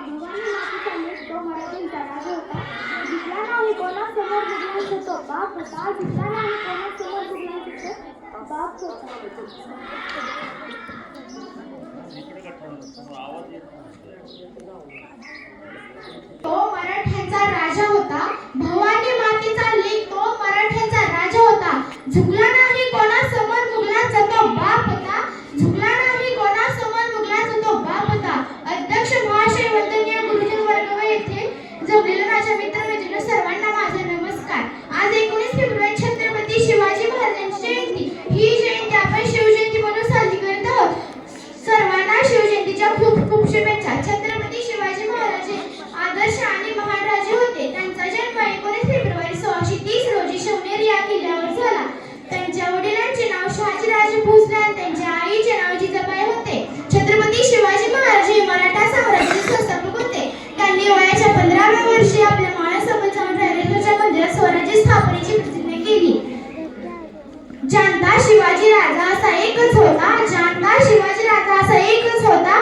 भवानी मातेचा लेक तो मराठ्यांचा राजा होता. जिंकला नाही कोणासमोर मुघलांचा तो बाप होता. जिंकला नाही कोणासमोर मुघलांचा तो बाप होता. तो मराठ्यांचा राजा होता. भवानी मातेचा लेक तो मराठ्यांचा राजा होता. झुकला नाही कोणासमोर मुघलांचा तो बाप होता. झुकला नाही कोणासमोर मुघलांचा तो बाप होता. अध्यक्ष महाशय, वंदनीय गुरुजन वर्ग व येथे जमलेल्या माझ्या मित्रमैत्रिणी सर्वांना माझा नमस्कार. आज 19 फेब्रुवारी छत्रपती शिवाजी महाराजांची जयंती. ही जयंती आपण शिवजयंती म्हणून साजरी करत आहोत. सर्वांना शिवजयंतीच्या खूप खूप शुभेच्छा. छत्रपती शिवाजी महाराज आदर्श आणि महान राजे होते. त्यांचा जन्म 19 फेब्रुवारी 1630 रोजी शिवनेर या किल्ल्यावर झाला. त्यांच्या वडिलांचे नाव शहाजीराजे भोसले आणि त्यांच्या आईचे नाव जिजाबाई होते. छत्रपती शिवाजी महाराज हे मराठा साम्राज्याचे संस्थापक होते. त्यांनी वयाच्या 15व्या वर्षी आपल्या माळ्यासोबत जाऊन रायरेश्वरच्या मंदिरात स्वराज्य स्थापनेची प्रतिज्ञा केली. जानता शिवाजी राजा असा एकच होता. जानता शिवाजी राजा असा एकच होता.